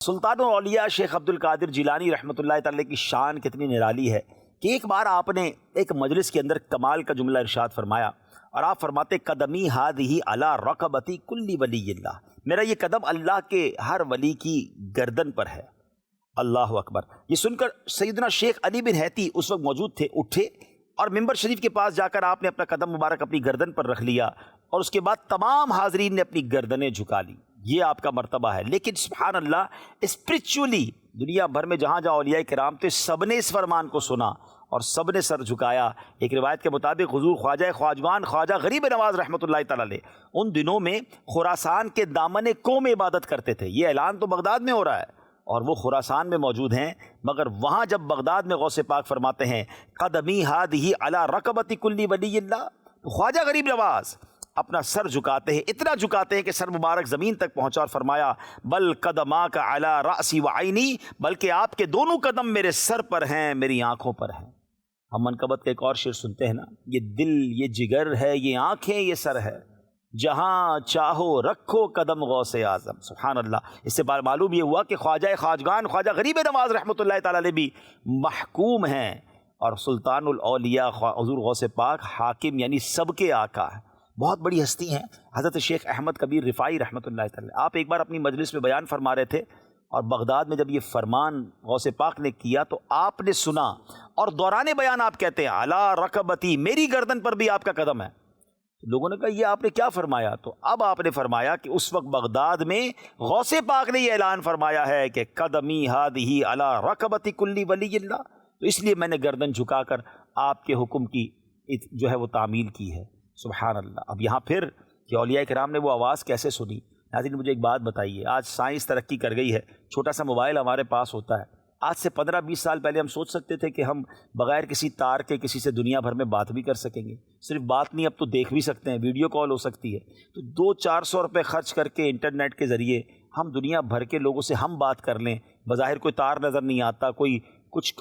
سلطان الاولیاء شیخ عبد القادر جیلانی رحمۃ اللہ تعالی کی شان کتنی نرالی ہے کہ ایک بار آپ نے ایک مجلس کے اندر کمال کا جملہ ارشاد فرمایا اور آپ فرماتے قدمی ہادھی علی رقبتی کل ولی اللہ، میرا یہ قدم اللہ کے ہر ولی کی گردن پر ہے۔ اللہ اکبر۔ یہ سن کر سیدنا شیخ علی بن حیتی اس وقت موجود تھے، اٹھے اور ممبر شریف کے پاس جا کر آپ نے اپنا قدم مبارک اپنی گردن پر رکھ لیا اور اس کے بعد تمام حاضرین نے اپنی گردنیں جھکا لی۔ یہ آپ کا مرتبہ ہے۔ لیکن سبحان اللہ، اسپرچولی دنیا بھر میں جہاں جہاں اولیاء کرام تھے سب نے اس فرمان کو سنا اور سب نے سر جھکایا۔ ایک روایت کے مطابق حضور خواجہ خواجگان خواجہ غریب نواز رحمۃ اللہ تعالی علیہ ان دنوں میں خراسان کے دامن کوہ میں عبادت کرتے تھے۔ یہ اعلان تو بغداد میں ہو رہا ہے اور وہ خراسان میں موجود ہیں، مگر وہاں جب بغداد میں غوث پاک فرماتے ہیں قدمی ہادھی علی رقبتی کل ولی اللہ، تو خواجہ غریب نواز اپنا سر جھکاتے ہیں، اتنا جھکاتے ہیں کہ سر مبارک زمین تک پہنچا اور فرمایا بل قدماک علی رأسی وعینی، بلکہ آپ کے دونوں قدم میرے سر پر ہیں، میری آنکھوں پر ہیں۔ ہم منقبت کا ایک اور شعر سنتے ہیں نا، یہ دل یہ جگر ہے، یہ آنکھیں یہ سر ہے، جہاں چاہو رکھو قدم غوث اعظم۔ سبحان اللہ۔ اس سے معلوم یہ ہوا کہ خواجہ خواجگان خواجہ غریب نواز رحمۃ اللہ تعالی علیہ بھی محکوم ہیں اور سلطان الاولیاء حضور غوث پاک حاکم یعنی سب کے آقا ہیں۔ بہت بڑی ہستی ہیں حضرت شیخ احمد کبیر رفاعی رحمۃ اللہ تعالی۔ آپ ایک بار اپنی مجلس میں بیان فرما رہے تھے اور بغداد میں جب یہ فرمان غوث پاک نے کیا تو آپ نے سنا اور دوران بیان آپ کہتے ہیں علی رقبتی، میری گردن پر بھی آپ کا قدم ہے۔ لوگوں نے کہا یہ آپ نے کیا فرمایا؟ تو اب آپ نے فرمایا کہ اس وقت بغداد میں غوث پاک نے یہ اعلان فرمایا ہے کہ قدمی ہادھی علی رقبتی کل ولی اللہ، تو اس لیے میں نے گردن جھکا کر آپ کے حکم کی جو ہے وہ تعمیل کی ہے۔ سبحان اللہ۔ اب یہاں پھر کہ اولیاء کرام نے وہ آواز کیسے سنی؟ ناظرین مجھے ایک بات بتائیے، آج سائنس ترقی کر گئی ہے، چھوٹا سا موبائل ہمارے پاس ہوتا ہے۔ آج سے 15-20 سال پہلے ہم سوچ سکتے تھے کہ ہم بغیر کسی تار کے کسی سے دنیا بھر میں بات بھی کر سکیں گے؟ صرف بات نہیں، اب تو دیکھ بھی سکتے ہیں، ویڈیو کال ہو سکتی ہے۔ تو 200-400 روپے خرچ کر کے انٹرنیٹ کے ذریعے ہم دنیا بھر کے لوگوں سے ہم بات کر لیں۔ بظاہر کوئی تار نظر نہیں آتا، کوئی کچھ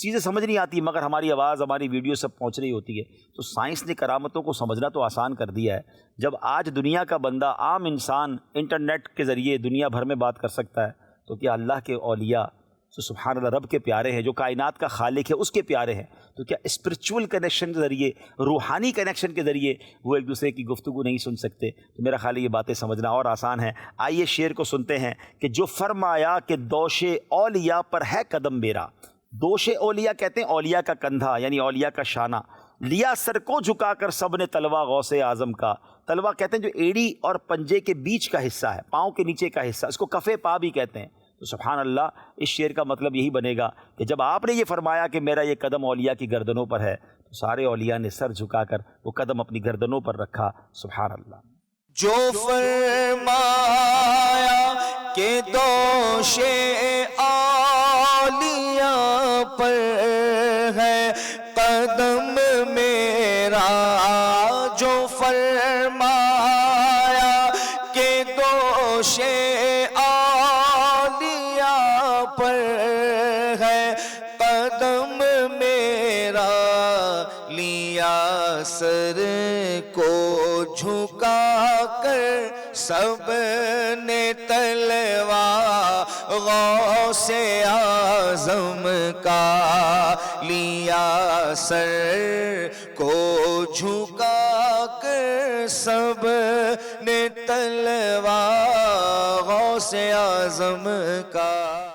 چیزیں سمجھ نہیں آتی، مگر ہماری آواز ہماری ویڈیو سب پہنچ رہی ہوتی ہے۔ تو سائنس نے کرامتوں کو سمجھنا تو آسان کر دیا ہے۔ جب آج دنیا کا بندہ، عام انسان انٹرنیٹ کے ذریعے دنیا بھر میں بات کر سکتا ہے، تو کیا اللہ کے اولیاء تو سبحان اللہ رب کے پیارے ہیں، جو کائنات کا خالق ہے اس کے پیارے ہیں، تو کیا اسپرچول کنیکشن کے ذریعے، روحانی کنیکشن کے ذریعے وہ ایک دوسرے کی گفتگو نہیں سن سکتے؟ تو میرا خیال ہے یہ باتیں سمجھنا اور آسان ہے۔ آئیے شعر کو سنتے ہیں کہ جو فرمایا کہ دوش اولیاء پر ہے قدم میرا۔ دوش اولیاء کہتے ہیں اولیاء کا کندھا، یعنی اولیاء کا شانہ۔ لیا سر کو جھکا کر سب نے تلوا غوث اعظم کا۔ تلوا کہتے ہیں جو ایڑی اور پنجے کے بیچ کا حصہ ہے، پاؤں کے نیچے کا حصہ، اس کو کفے پا بھی کہتے ہیں۔ تو سبحان اللہ، اس شعر کا مطلب یہی بنے گا کہ جب آپ نے یہ فرمایا کہ میرا یہ قدم اولیاء کی گردنوں پر ہے، تو سارے اولیاء نے سر جھکا کر وہ قدم اپنی گردنوں پر رکھا۔ سبحان اللہ۔ جو فرمایا کہ دوش اولیاء پر ہے قدم میرا، جو فرمایا کہ دوش اولیاء پر ہے قدم میرا، لیا سر کو جھکا کر سب نے تلوا غوث اعظم کا، لیا سر کو جھکا کر سب نے تلوا غوث اعظم کا۔